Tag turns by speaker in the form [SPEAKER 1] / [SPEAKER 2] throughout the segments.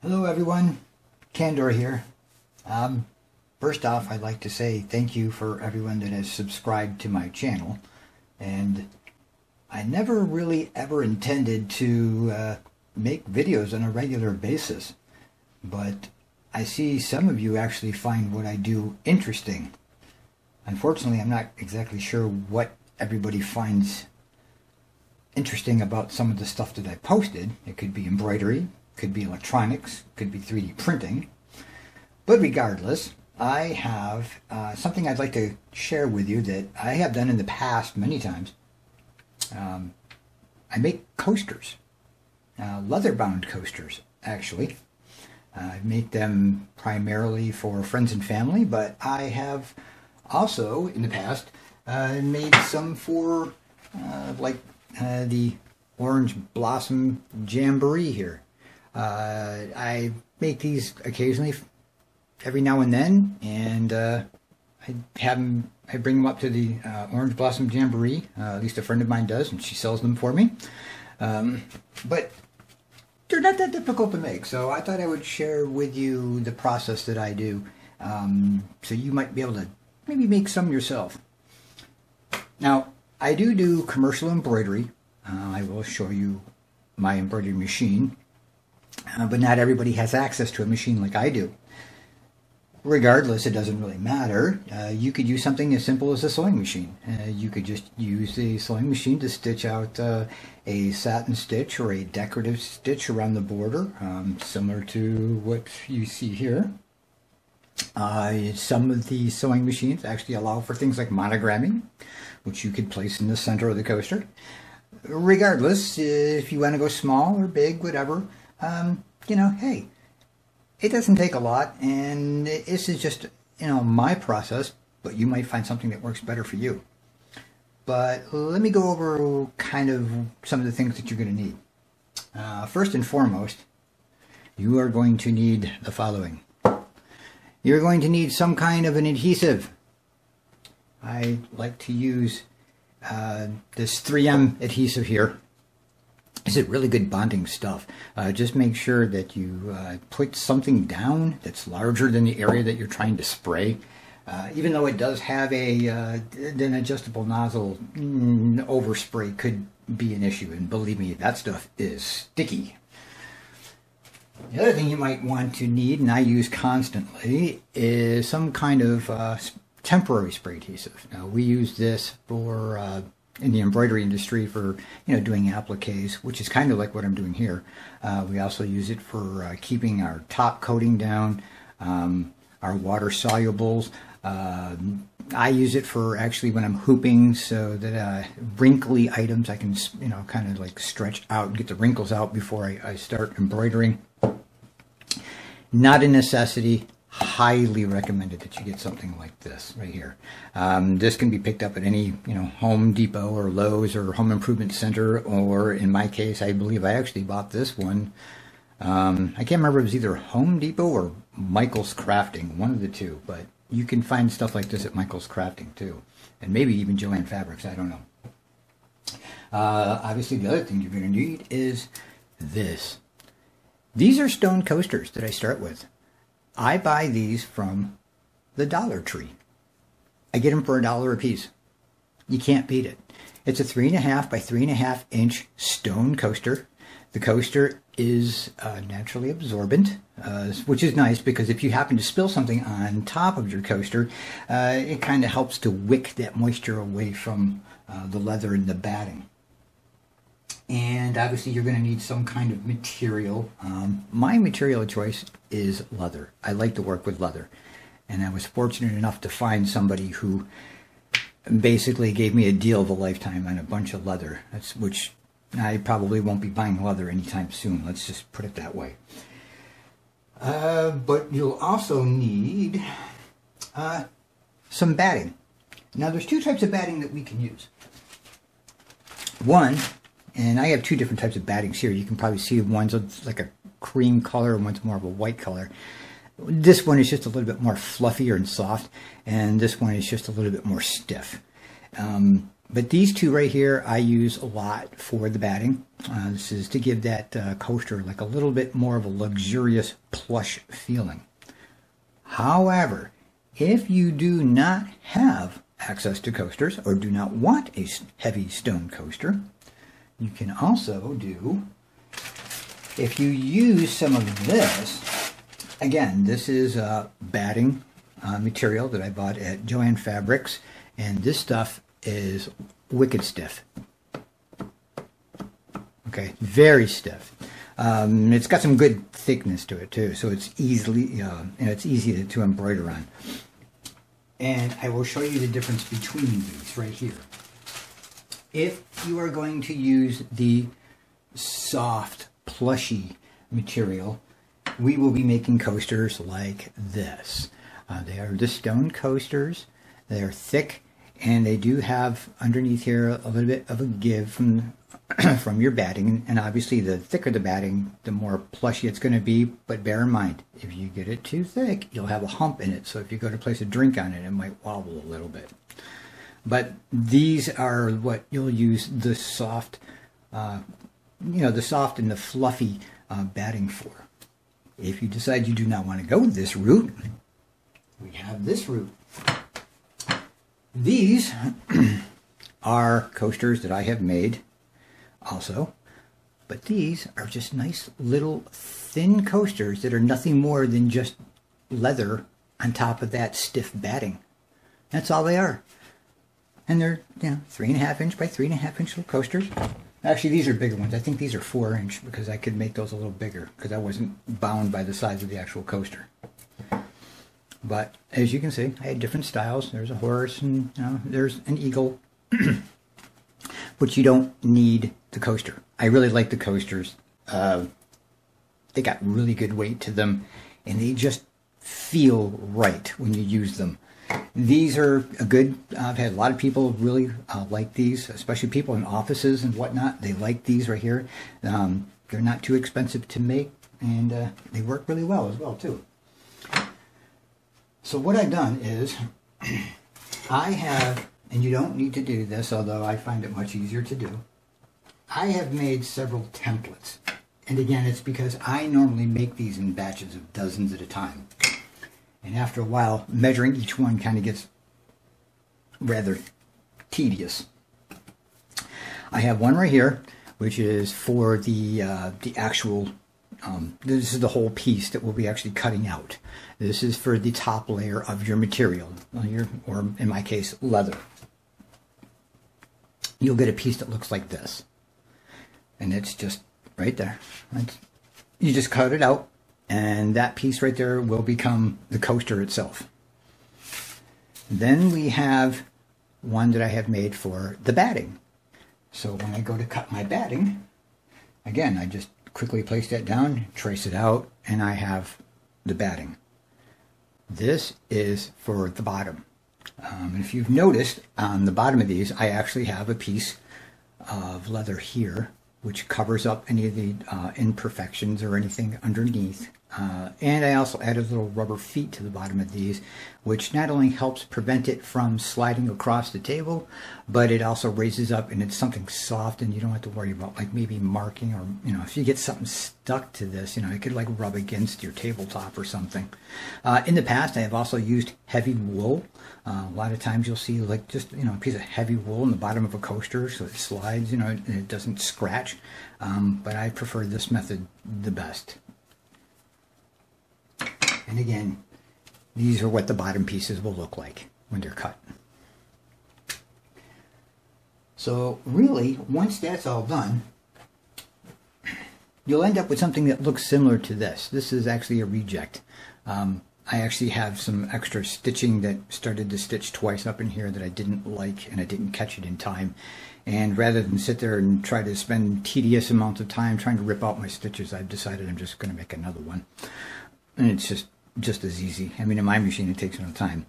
[SPEAKER 1] Hello everyone, Candor here. First off, I'd like to say thank you for everyone that has subscribed to my channel. And I never really ever intended to make videos on a regular basis, but I see some of you actually find what I do interesting. Unfortunately, I'm not exactly sure what everybody finds interesting about some of the stuff that I posted. It could be embroidery, could be electronics, could be 3D printing. But regardless, I have something I'd like to share with you that I have done in the past many times. I make coasters, leather-bound coasters, actually. I make them primarily for friends and family, but I have also, in the past, made some for the Orange Blossom Jamboree here. I make these occasionally, every now and then, and I bring them up to the Orange Blossom Jamboree. At least a friend of mine does, and she sells them for me. But they're not that difficult to make, so I thought I would share with you the process that I do, so you might be able to maybe make some yourself. Now, I do commercial embroidery. I will show you my embroidery machine. But not everybody has access to a machine like I do. Regardless, it doesn't really matter. You could use something as simple as a sewing machine. You could just use the sewing machine to stitch out a satin stitch or a decorative stitch around the border, similar to what you see here. Some of the sewing machines actually allow for things like monogramming, which you could place in the center of the coaster. Regardless, if you want to go small or big, whatever, you know, hey, it doesn't take a lot, and this is just, you know, my process, but you might find something that works better for you. But let me go over kind of some of the things that you're going to need. First and foremost, you are going to need the following. You're going to need some kind of an adhesive. I like to use this 3M adhesive here. This is really good bonding stuff. Just make sure that you put something down that's larger than the area that you're trying to spray. Even though it does have an adjustable nozzle, overspray could be an issue. And believe me, that stuff is sticky. The other thing you might want to need, and I use constantly, is some kind of temporary spray adhesive. Now, we use this for in the embroidery industry for, you know, doing appliques, which is kind of like what I'm doing here. We also use it for keeping our top coating down, our water solubles. I use it for actually when I'm hooping, so that wrinkly items I can, you know, kind of like stretch out and get the wrinkles out before I start embroidering. Not a necessity. Highly recommended that you get something like this right here. This can be picked up at any, you know, Home Depot or Lowe's or Home Improvement Center, or in my case, I believe I actually bought this one. I can't remember if it was either Home Depot or Michael's Crafting, one of the two, but you can find stuff like this at Michael's Crafting too, and maybe even Joann Fabrics, I don't know. Obviously, the other thing you're going to need is this. These are stone coasters that I start with. I buy these from the Dollar Tree. I get them for $1 a piece. You can't beat it. It's a 3.5 by 3.5 inch stone coaster. The coaster is naturally absorbent, which is nice because if you happen to spill something on top of your coaster, it kind of helps to wick that moisture away from the leather and the batting. And obviously you're going to need some kind of material. My material of choice is leather. I like to work with leather. And I was fortunate enough to find somebody who basically gave me a deal of a lifetime on a bunch of leather. Which I probably won't be buying leather anytime soon. Let's just put it that way. But you'll also need some batting. Now there's two types of batting that we can use. One, and I have two different types of battings here. You can probably see one's like a cream color and one's more of a white color. This one is just a little bit more fluffier and soft, and this one is just a little bit more stiff. But these two right here I use a lot for the batting. This is to give that coaster like a little bit more of a luxurious plush feeling. However, if you do not have access to coasters or do not want a heavy stone coaster, you can also do, if you use some of this, again, this is batting material that I bought at Joann Fabrics, and this stuff is wicked stiff. Okay, very stiff. It's got some good thickness to it too, so it's it's easy to embroider on. And I will show you the difference between these right here. If you are going to use the soft, plushy material, we will be making coasters like this. They are the stone coasters. They are thick, and they do have underneath here a little bit of a give from from your batting, and obviously the thicker the batting, the more plushy it's going to be. But bear in mind, if you get it too thick, you'll have a hump in it, so if you go to place a drink on it, it might wobble a little bit. But these are what you'll use the soft, the soft and the fluffy batting for. If you decide you do not want to go this route, we have this route. These are coasters that I have made also, but these are just nice little thin coasters that are nothing more than just leather on top of that stiff batting. That's all they are. And they're 3.5 inch by 3.5 inch little coasters. Actually, these are bigger ones. I think these are 4 inch because I could make those a little bigger because I wasn't bound by the size of the actual coaster. But as you can see, I had different styles. There's a horse and there's an eagle. But you don't need the coaster. I really like the coasters. They got really good weight to them, and they just feel right when you use them. These are a good, I've had a lot of people really like these, especially people in offices and whatnot. They like these right here. They're not too expensive to make, and they work really well as well too. So what I've done is, I have, and you don't need to do this, although I find it much easier to do, I have made several templates. And again, it's because I normally make these in batches of dozens at a time. And after a while, measuring each one kind of gets rather tedious. I have one right here, which is for the actual, this is the whole piece that we'll be actually cutting out. This is for the top layer of your material, or in my case, leather. You'll get a piece that looks like this. And it's just right there. You just cut it out, and that piece right there will become the coaster itself. Then we have one that I have made for the batting. So when I go to cut my batting, again, I just quickly place that down, trace it out, and I have the batting. This is for the bottom. And if you've noticed, on the bottom of these, I actually have a piece of leather here, which covers up any of the imperfections or anything underneath. And I also added little rubber feet to the bottom of these, which not only helps prevent it from sliding across the table, but it also raises up, and it's something soft, and you don't have to worry about like maybe marking, or if you get something stuck to this, it could like rub against your tabletop or something. In the past, I have also used heavy wool. A lot of times you'll see like just a piece of heavy wool in the bottom of a coaster, so it slides, and it doesn't scratch. But I prefer this method the best. And again, these are what the bottom pieces will look like when they're cut. So really, once that's all done, you'll end up with something that looks similar to this. This is actually a reject. I actually have some extra stitching that started to stitch twice up in here that I didn't like, and I didn't catch it in time. And rather than sit there and try to spend tedious amounts of time trying to rip out my stitches, I've decided I'm just going to make another one. And it's just as easy. I mean, in my machine, it takes no time.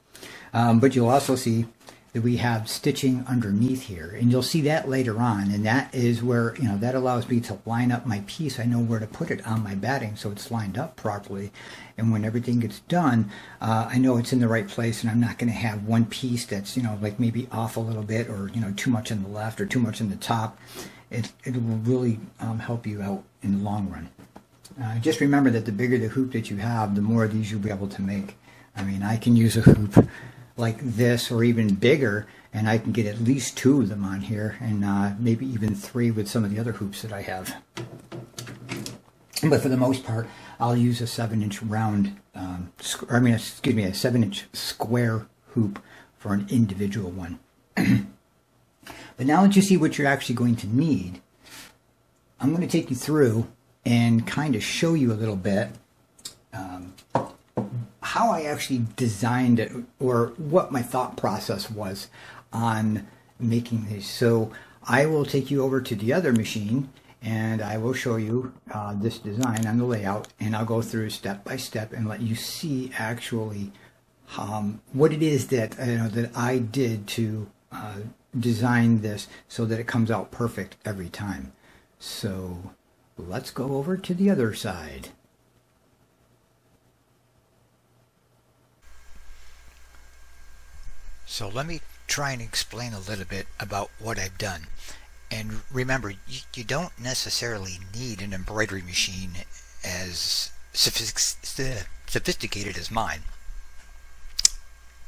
[SPEAKER 1] But you'll also see that we have stitching underneath here, and you'll see that later on, and that is where, you know, that allows me to line up my piece. I know where to put it on my batting so it's lined up properly, and when everything gets done, I know it's in the right place, and I'm not going to have one piece that's, you know, like maybe off a little bit, or, you know, too much on the left or too much on the top. It will really help you out in the long run. Just remember that the bigger the hoop that you have, the more of these you'll be able to make. I mean, I can use a hoop like this or even bigger, and I can get at least 2 of them on here, and maybe even 3 with some of the other hoops that I have. But for the most part, I'll use a 7-inch round, a 7-inch square hoop for an individual one. But now that you see what you're actually going to need, I'm going to take you through and kind of show you a little bit how I actually designed it, or what my thought process was on making these. So I will take you over to the other machine, and I will show you this design on the layout, and I'll go through step by step and let you see actually what it is that, that I did to design this so that it comes out perfect every time. So let's go over to the other side. So let me try and explain a little bit about what I've done. And remember, you don't necessarily need an embroidery machine as sophisticated as mine.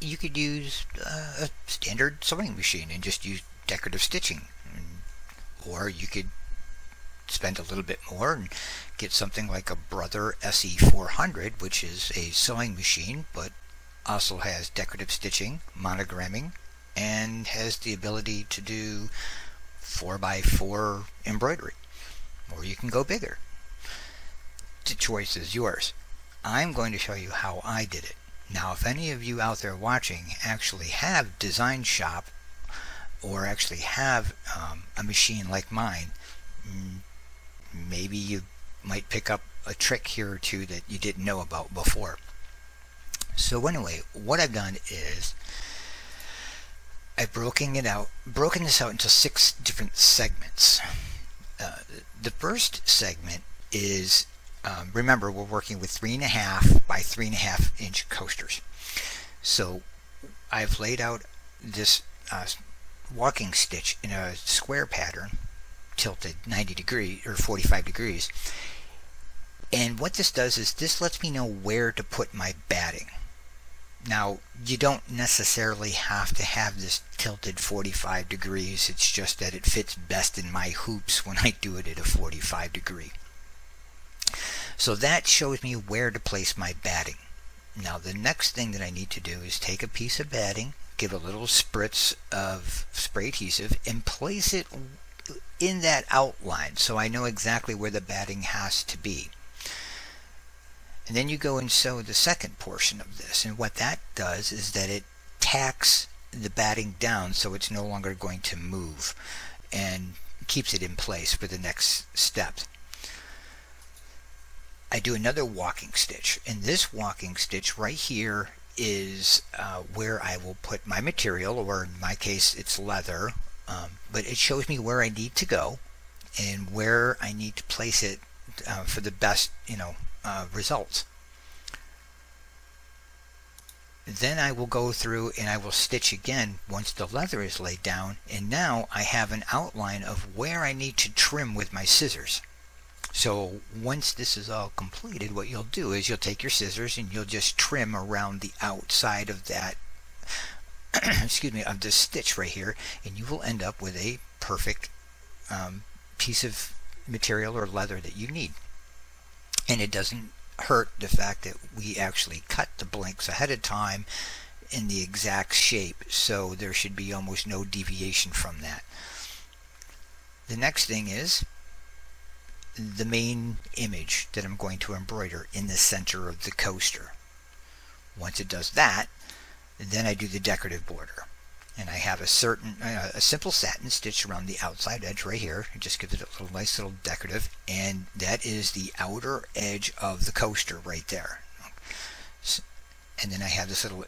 [SPEAKER 1] You could use a standard sewing machine and just use decorative stitching. Or you could spend a little bit more and get something like a Brother SE400, which is a sewing machine, but also has decorative stitching, monogramming, and has the ability to do 4x4 embroidery. Or you can go bigger. The choice is yours. I'm going to show you how I did it. Now, if any of you out there watching actually have Design Shop, or actually have a machine like mine, maybe you might pick up a trick here or two that you didn't know about before. So anyway, what I've done is I've broken this out into 6 different segments. The first segment is, remember, we're working with 3.5 by 3.5 inch coasters. So I've laid out this walking stitch in a square pattern, tilted 90 degrees or 45 degrees. And what this does is this lets me know where to put my batting. Now, you don't necessarily have to have this tilted 45 degrees. It's just that it fits best in my hoops when I do it at a 45 degree. So that shows me where to place my batting. Now, the next thing that I need to do is take a piece of batting, give a little spritz of spray adhesive, and place it in that outline so I know exactly where the batting has to be. And then you go and sew the second portion of this, and what that does is that it tacks the batting down so it's no longer going to move, and keeps it in place for the next step. I do another walking stitch, and this walking stitch right here is where I will put my material, or in my case it's leather, but it shows me where I need to go and where I need to place it for the best results. Then I will go through and I will stitch again once the leather is laid down, and now I have an outline of where I need to trim with my scissors. So once this is all completed, what you'll do is you'll take your scissors and you'll just trim around the outside of that excuse me, of this stitch right here, and you will end up with a perfect piece of material or leather that you need. And it doesn't hurt the fact that we actually cut the blinks ahead of time in the exact shape, so there should be almost no deviation from that. The next thing is the main image that I'm going to embroider in the center of the coaster. Once it does that, then I do the decorative border, and I have a simple satin stitch around the outside edge right here. It just gives it a little nice little decorative, and that is the outer edge of the coaster right there. And then I have this little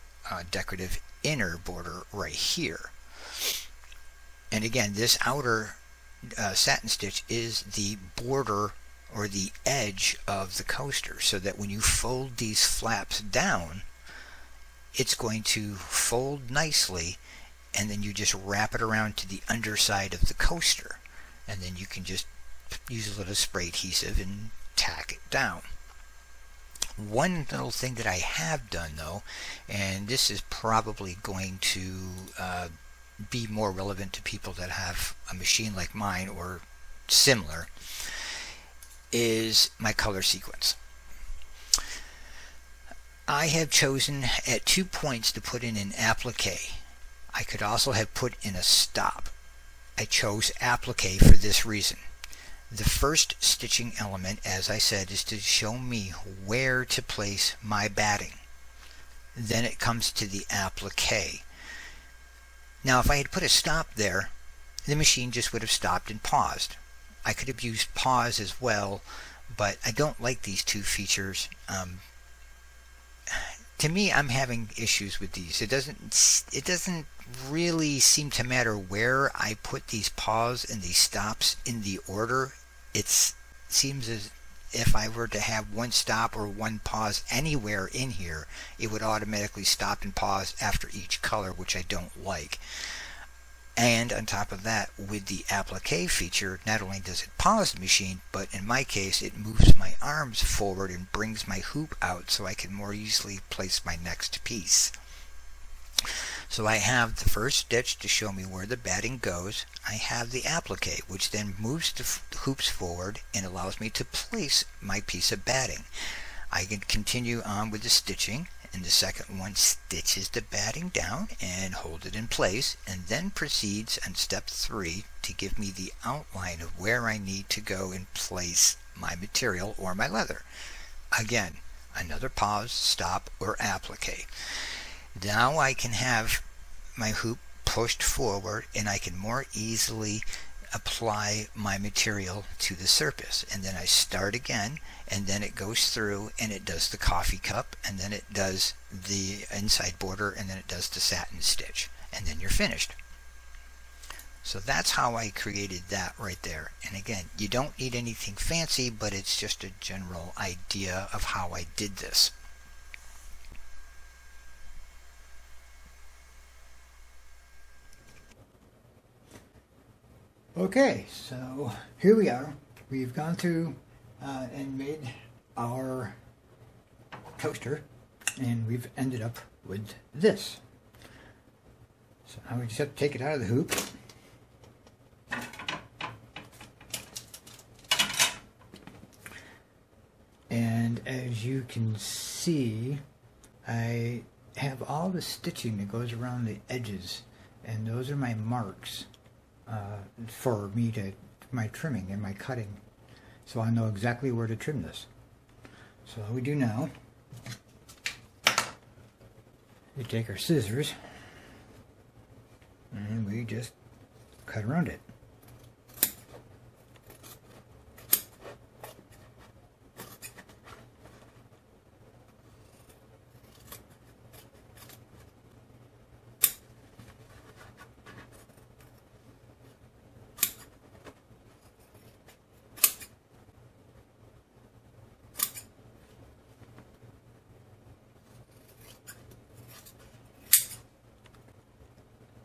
[SPEAKER 1] decorative
[SPEAKER 2] inner border right here. And again, this outer satin stitch is the border or the edge of the coaster, so that when you fold these flaps down, it's going to fold nicely, and then you just wrap it around to the underside of the coaster, and then you can just use a little spray adhesive and tack it down. One little thing that I have done though, and this is probably going to be more relevant to people that have a machine like mine or similar, is my color sequence. I have chosen at 2 points to put in an applique. I could also have put in a stop. I chose applique for this reason. The first stitching element, as I said, is to show me where to place my batting. Then it comes to the applique. Now if I had put a stop there, the machine just would have stopped and paused. I could have used pause as well, but I don't like these two features. To me, I'm having issues with these. It doesn't really seem to matter where I put these pause and these stops in the order. It seems as if I were to have one stop or one pause anywhere in here, it would automatically stop and pause after each color, which I don't like. And on top of that, with the applique feature, not only does it pause the machine, but in my case it moves my arms forward and brings my hoop out so I can more easily place my next piece. So I have the first stitch to show me where the batting goes. I have the applique, which then moves the hoops forward and allows me to place my piece of batting. I can continue on with the stitching, and the second one stitches the batting down and hold it in place, and then proceeds on step 3 to give me the outline of where I need to go and place my material or my leather. Again, another pause, stop, or applique. Now I can have my hoop pushed forward and I can more easily apply my material to the surface, and then I start again, and then it goes through and it does the coffee cup, and then it does the inside border, and then it does the satin stitch, and then you're finished. So that's how I created that right there. And again, you don't need anything fancy, but it's just a general idea of how I did this.
[SPEAKER 1] Okay, so here we are. We've gone through and made our coaster, and we've ended up with this. So now we just have to take it out of the hoop. And as you can see, I have all the stitching that goes around the edges, and those are my marks for me to my trimming and my cutting, so I know exactly where to trim this. So what we do now, we take our scissors and we just cut around it.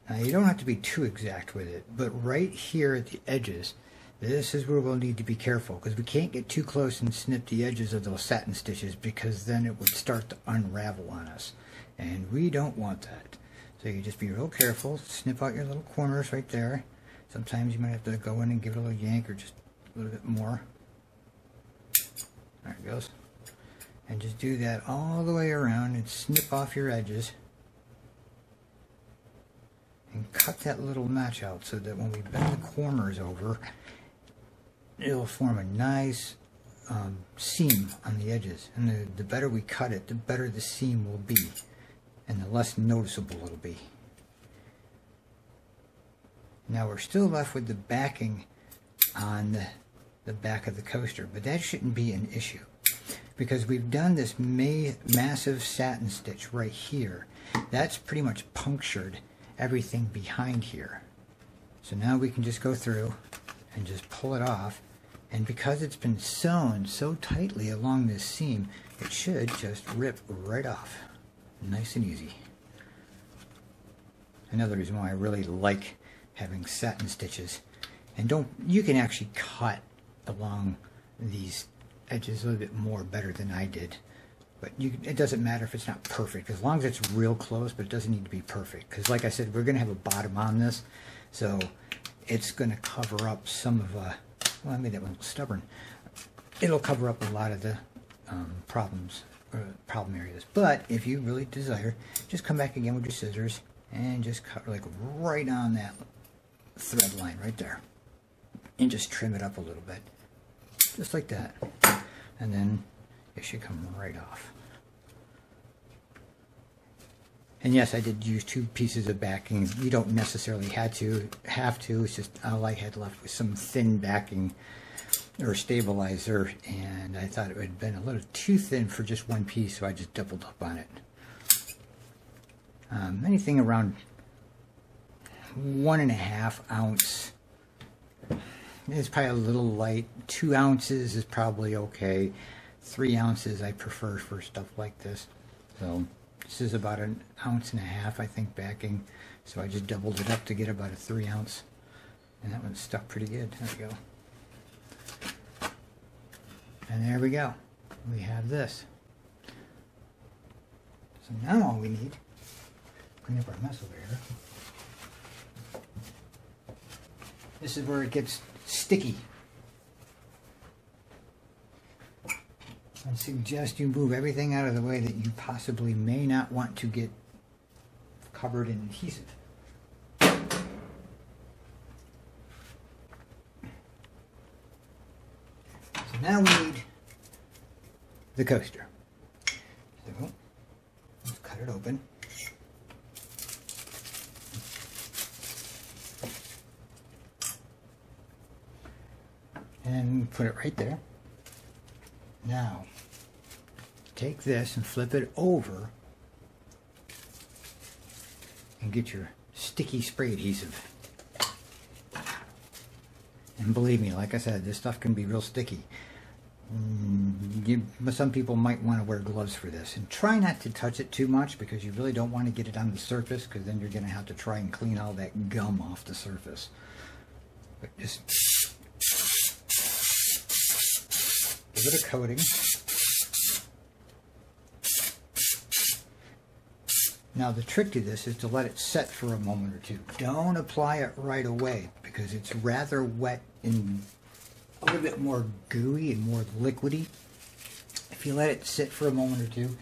[SPEAKER 1] Now you don't have to be too exact with it, but right here at the edges, this is where we'll need to be careful, because we can't get too close and snip the edges of those satin stitches, because then it would start to unravel on us, and we don't want that. So you just be real careful, snip out your little corners right there. Sometimes you might have to go in and give it a little yank, or just a little bit more. There it goes. And just do that all the way around and snip off your edges. And cut that little notch out so that when we bend the corners over, it'll form a nice seam on the edges. And the better we cut it, the better the seam will be, and the less noticeable it'll be. Now we're still left with the backing on the back of the coaster, but that shouldn't be an issue, because we've done this massive satin stitch right here. That's pretty much punctured everything behind here. So now we can just go through and just pull it off, and because it's been sewn so tightly along this seam, it should just rip right off. Nice and easy. Another reason why I really like having satin stitches. And you can actually cut along these edges a little bit more better than I did. But it doesn't matter if it's not perfect, as long as it's real close, but it doesn't need to be perfect. Because like I said, we're going to have a bottom on this, so it's going to cover up some of, well, I made that one stubborn. It'll cover up a lot of the problem areas. But if you really desire, just come back again with your scissors and just cut like right on that thread line right there. And just trim it up a little bit. Just like that. And then it should come right off. And yes, I did use 2 pieces of backing. You don't necessarily have to. It's just all I had left was some thin backing or stabilizer, and I thought it would have been a little too thin for just one piece, so I just doubled up on it. Anything around 1.5 ounce is probably a little light. 2 ounces is probably okay. 3 ounces I prefer for stuff like this. So this is about 1.5 ounces, I think, backing. So I just doubled it up to get about a 3 ounce. And that one stuck pretty good. There we go. And there we go. We have this. So now all we need, clean up our mess over here. This is where it gets sticky. I suggest you move everything out of the way that you possibly may not want to get covered in adhesive. So now we need the coaster. So let's cut it open. And put it right there. Now, take this and flip it over and get your sticky spray adhesive. And believe me, like I said, this stuff can be real sticky. Some people might want to wear gloves for this. And try not to touch it too much, because you really don't want to get it on the surface, because then you're going to have to try and clean all that gum off the surface. But just give it a coating. Now the trick to this is to let it set for a moment or two. Don't apply it right away, because it's rather wet and a little bit more gooey and more liquidy. If you let it sit for a moment or two,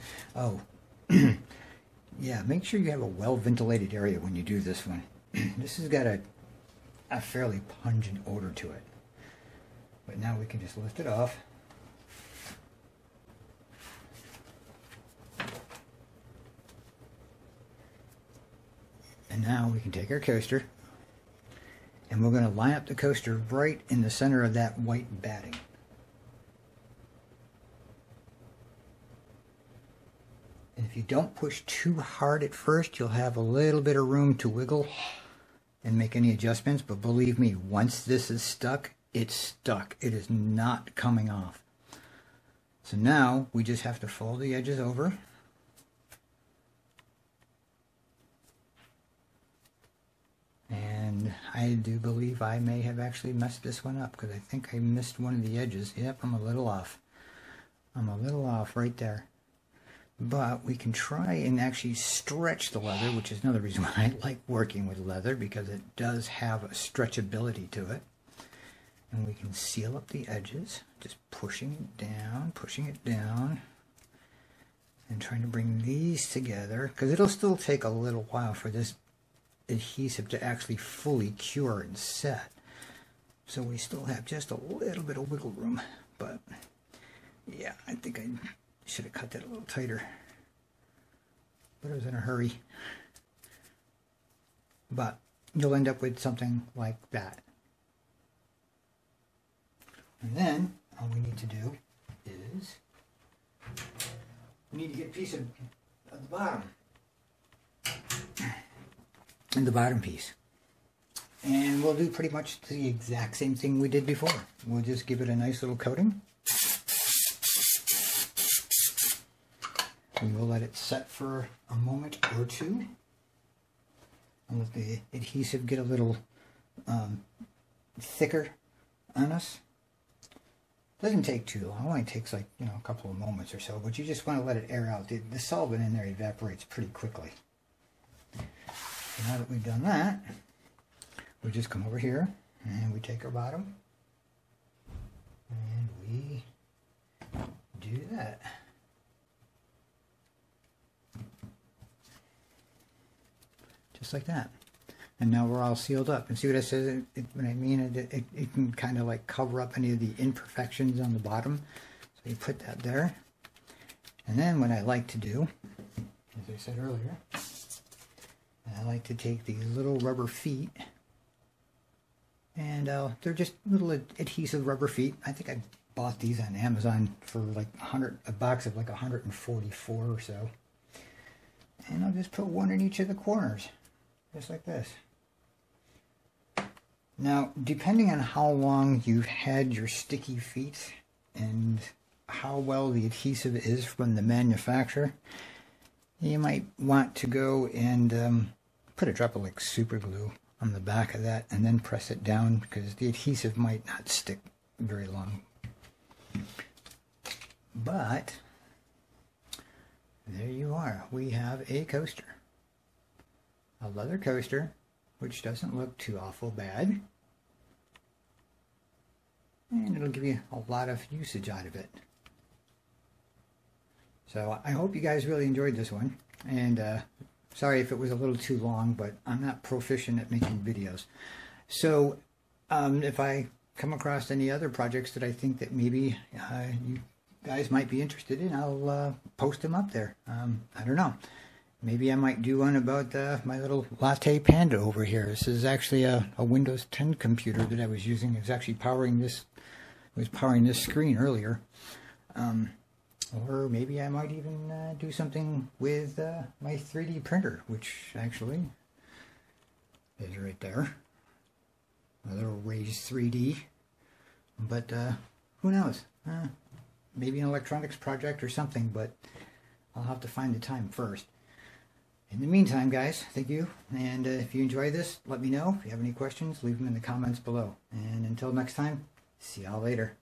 [SPEAKER 1] yeah, make sure you have a well ventilated area when you do this one. This has got a fairly pungent odor to it. But now we can just lift it off. And now we can take our coaster, and we're going to line up the coaster right in the center of that white batting. And if you don't push too hard at first, you'll have a little bit of room to wiggle and make any adjustments. But believe me, once this is stuck, it's stuck. It is not coming off. So now we just have to fold the edges over. And I do believe I may have actually messed this one up, because I think I missed one of the edges. Yep, I'm a little off. I'm a little off right there. But we can try and actually stretch the leather, which is another reason why I like working with leather, because it does have a stretchability to it. And we can seal up the edges, just pushing it down, and trying to bring these together, because it'll still take a little while for this adhesive to actually fully cure and set. So we still have just a little bit of wiggle room. But yeah, I think I should have cut that a little tighter, but I was in a hurry. But you'll end up with something like that. And then all we need to do is we need to get a piece of the bottom. And the bottom piece. And we'll do pretty much the exact same thing we did before. We'll just give it a nice little coating. And we'll let it set for a moment or two. And let the adhesive get a little thicker on us. Doesn't take too long. It only takes like, you know, a couple of moments or so. But you just want to let it air out. The solvent in there evaporates pretty quickly. So now that we've done that, we just come over here and we take our bottom and we do that. Just like that. And now we're all sealed up. And see what it says? When I mean it can kind of like cover up any of the imperfections on the bottom. So you put that there. And then what I like to do, as I said earlier, I like to take these little rubber feet. And they're just little adhesive rubber feet. I think I bought these on Amazon for like a box of like 144 or so. And I'll just put one in each of the corners. Just like this. Now, depending on how long you've had your sticky feet and how well the adhesive is from the manufacturer, you might want to go and put a drop of like super glue on the back of that and then press it down because the adhesive might not stick very long. But there you are. We have a coaster. A leather coaster, which doesn't look too awful bad. And it'll give you a lot of usage out of it. So I hope you guys really enjoyed this one. And sorry if it was a little too long, but I'm not proficient at making videos. So if I come across any other projects that I think that maybe you guys might be interested in, I'll post them up there. I don't know. Maybe I might do one about my little Latte Panda over here. This is actually a Windows 10 computer that I was using. It was actually powering this. It was powering this screen earlier. Or maybe I might even do something with my 3D printer, which actually is right there. A little raised 3D. But who knows? Maybe an electronics project or something, but I'll have to find the time first. In the meantime, guys, thank you. And if you enjoy this, let me know. If you have any questions, leave them in the comments below. And until next time, see y'all later.